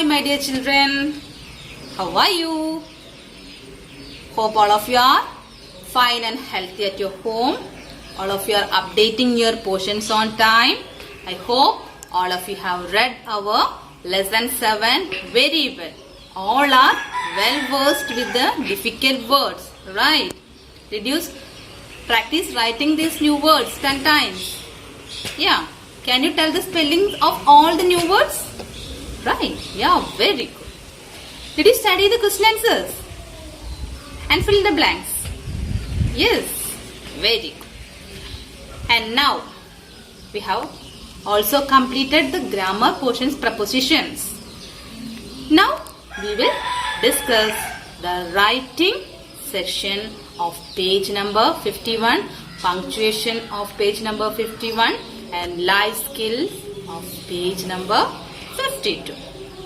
Hi my dear children, how are you? Hope all of you are fine and healthy at your home. All of you are updating your portions on time. I hope all of you have read our lesson 7 very well. All are well versed with the difficult words, right? Did you practice writing these new words 10 times? Yeah. Can you tell the spellings of all the new words? Right. Yeah, very good. Did you study the question answers? And fill the blanks? Yes. Very good. And now, we have also completed the grammar portions prepositions. Now, we will discuss the writing section of page number 51, punctuation of page number 51 and life skills of page number 52.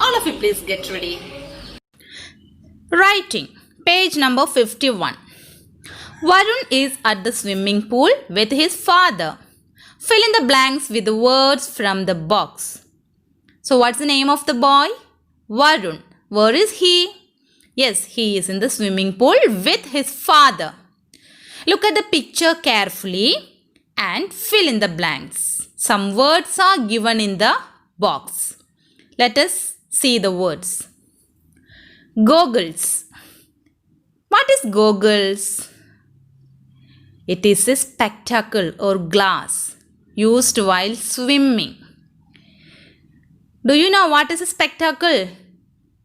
All of you please get ready. Writing, page number 51. Varun is at the swimming pool with his father. Fill in the blanks with the words from the box. So what's the name of the boy? Varun. Where is he? Yes, he is in the swimming pool with his father. Look at the picture carefully and fill in the blanks. Some words are given in the box. Let us see the words. Goggles. What is goggles? It is a spectacle or glass used while swimming. Do you know what is a spectacle?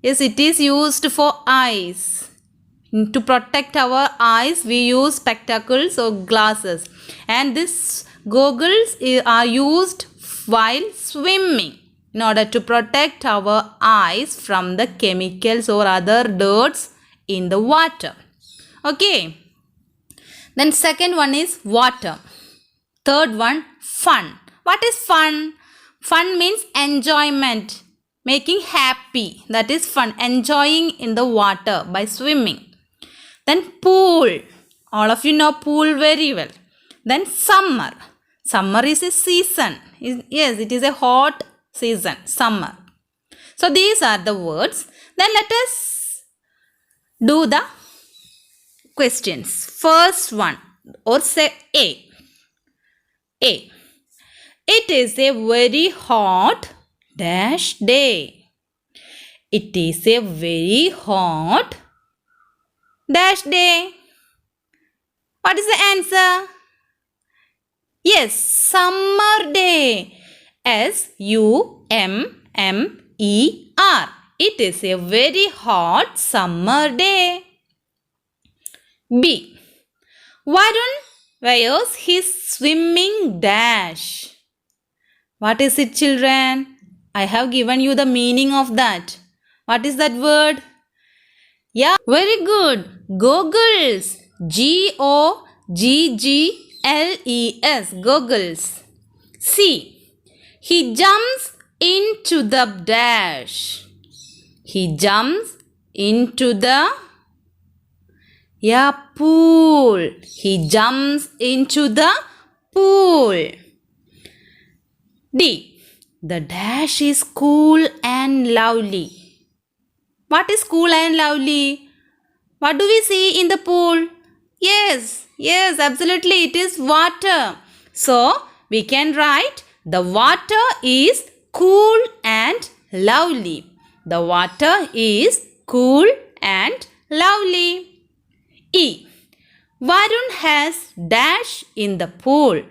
Yes, it is used for eyes. To protect our eyes, we use spectacles or glasses. And these goggles are used while swimming in order to protect our eyes from the chemicals or other dirts in the water. Okay. Then second one is water. Third one, fun. What is fun? Fun means enjoyment, making happy. That is fun, enjoying in the water by swimming. Then pool. All of you know pool very well. Then summer. Summer is a season. Yes, it is a hot season, summer. So these are the words. Then let us do the questions. First one, or say A. A. It is a very hot dash day. It is a very hot dash day. What is the answer? Yes, summer day. S-U-M-M-E-R. It is a very hot summer day. B. Varun wears his swimming dash. What is it, children? I have given you the meaning of that. What is that word? Yeah, very good. Goggles. G-O-G-G-L-E-S. Goggles. C. He jumps into the dash. He jumps into the pool. He jumps into the pool. D. The dash is cool and lovely. What is cool and lovely? What do we see in the pool? Yes, absolutely. It is water. So, we can write the water is cool and lovely. The water is cool and lovely. E. Varun has dash in the pool.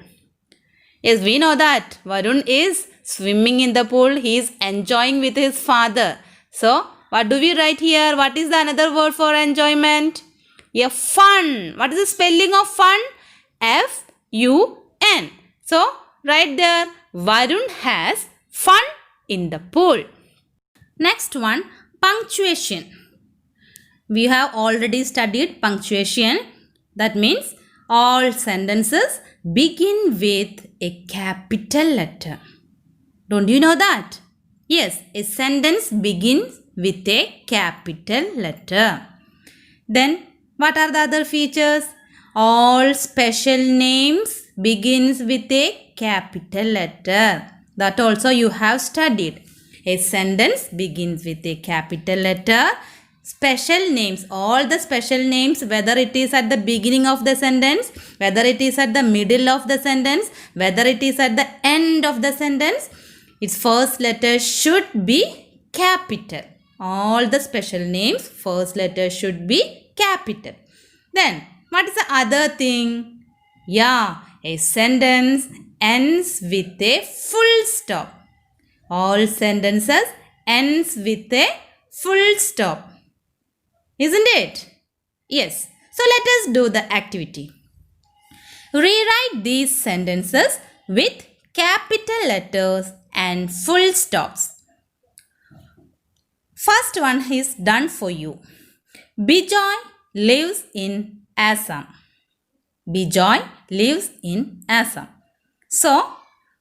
Yes, we know that Varun is swimming in the pool. He is enjoying with his father. So, what do we write here? What is the another word for enjoyment? Yeah, fun. What is the spelling of fun? F-U-N. So, right there, Varun has fun in the pool. Next one, punctuation. We have already studied punctuation. That means all sentences begin with a capital letter. Don't you know that? Yes, a sentence begins with a capital letter. Then, what are the other features? All special names begins with a capital letter. That also you have studied. A sentence begins with a capital letter. Special names, all the special names, whether it is at the beginning of the sentence, whether it is at the middle of the sentence, whether it is at the end of the sentence, its first letter should be capital. All the special names, first letter should be capital. Then, what is the other thing? Yeah, a sentence ends with a full stop. All sentences ends with a full stop. Isn't it? Yes. So let us do the activity. Rewrite these sentences with capital letters and full stops. First one is done for you. Bijoy lives in Assam. Bijoy lives in Assam. So,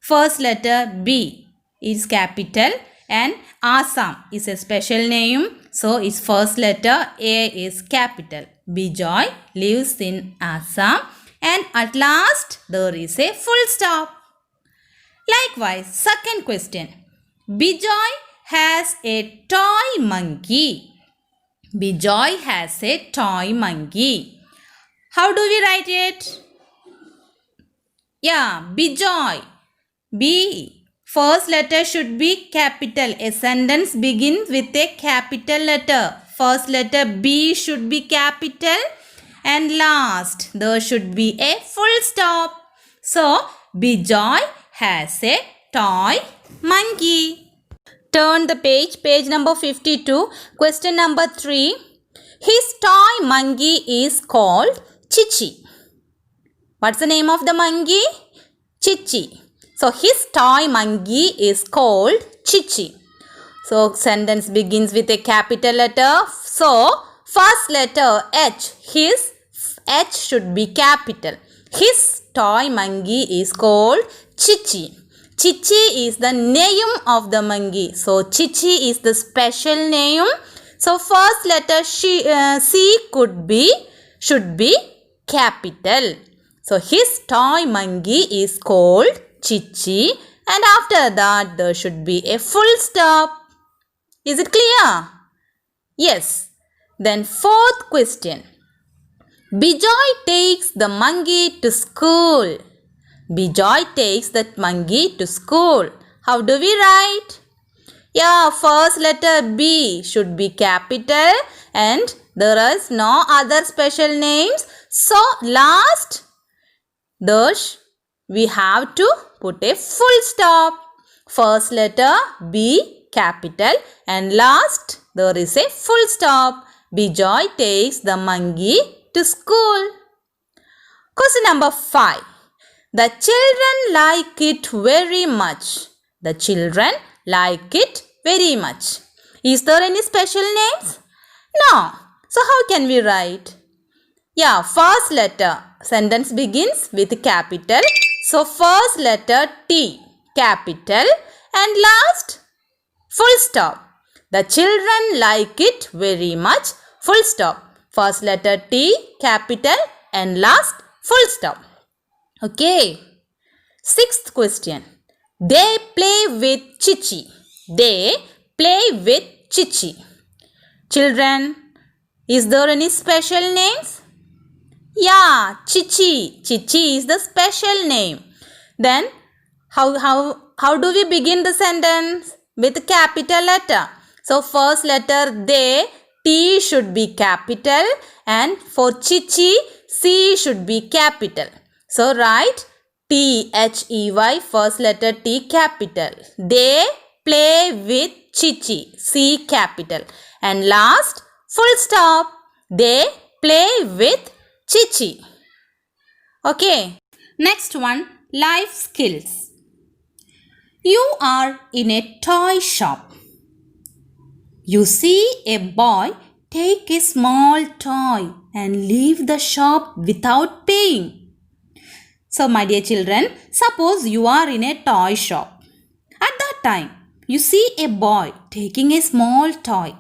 first letter B is capital and Assam is a special name. So, its first letter A is capital. Bijoy lives in Assam. And at last, there is a full stop. Likewise, second question. Bijoy has a toy monkey. Bijoy has a toy monkey. How do we write it? Yeah, Bijoy. B. First letter should be capital. A sentence begins with a capital letter. First letter B should be capital. And last, there should be a full stop. So, Bijoy has a toy monkey. Turn the page, page number 52, question number 3. His toy monkey is called Chichi. What's the name of the monkey? Chichi. So, his toy monkey is called Chichi. So, sentence begins with a capital letter. So, first letter H. His H should be capital. His toy monkey is called Chichi. Chichi is the name of the monkey. So, Chichi is the special name. So, first letter C should be capital. So, his toy monkey is called Chichi. And after that, there should be a full stop. Is it clear? Yes. Then, fourth question. Bijoy takes the monkey to school. Bijoy takes that monkey to school. How do we write? Yeah, first letter B should be capital and there is no other special names. So, last, we have to put a full stop. First letter B capital and last, there is a full stop. Bijoy takes the monkey to school. Question number 5. The children like it very much. The children like it very much. Is there any special names? No. So how can we write? Yeah, first letter. Sentence begins with capital. So first letter T, capital and last full stop. The children like it very much. Full stop. First letter T, capital and last full stop. Okay. Sixth question. They play with Chichi. They play with Chichi. Children, is there any special names? Yeah, Chichi. Chichi is the special name. Then, how do we begin the sentence? With capital letter. So, first letter they, T should be capital and for Chichi, C should be capital. So, write T-H-E-Y, first letter T capital. They play with Chichi, C capital. And last, full stop. They play with Chichi. Okay. Next one, life skills. You are in a toy shop. You see a boy take a small toy and leave the shop without paying. So, my dear children, suppose you are in a toy shop. At that time, you see a boy taking a small toy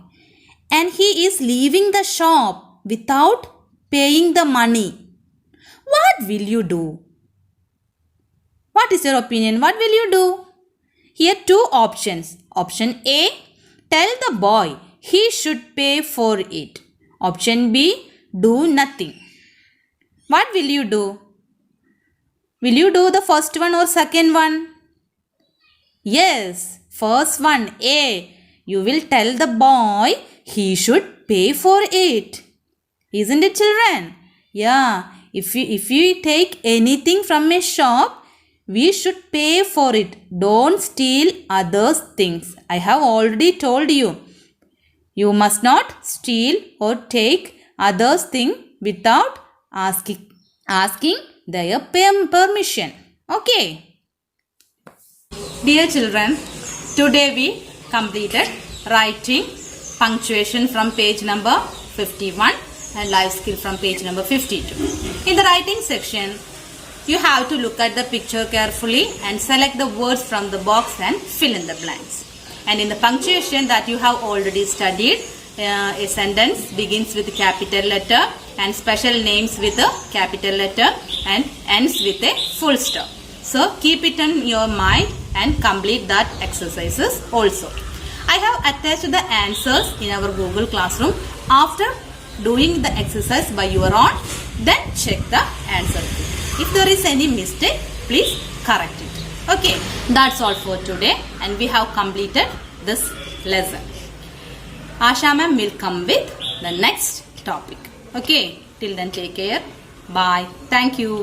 and he is leaving the shop without paying the money. What will you do? What is your opinion? What will you do? Here two options. Option A, tell the boy he should pay for it. Option B, do nothing. What will you do? Will you do the first one or second one? Yes, first one, A. You will tell the boy he should pay for it. Isn't it, children? Yeah, if you take anything from a shop, we should pay for it. Don't steal others' things. I have already told you. You must not steal or take others' things without asking their permission. Okay. Dear children, today we completed writing punctuation from page number 51 and life skill from page number 52. In the writing section, you have to look at the picture carefully and select the words from the box and fill in the blanks. And in the punctuation that you have already studied, a sentence begins with a capital letter and special names with a capital letter and ends with a full stop. So keep it in your mind and complete that exercises also. I have attached the answers in our Google Classroom. After doing the exercise by your own, then check the answer. If there is any mistake, please correct it. Okay, that's all for today and we have completed this lesson. Asha ma'am will come with the next topic. Okay, till then take care. Bye. Thank you.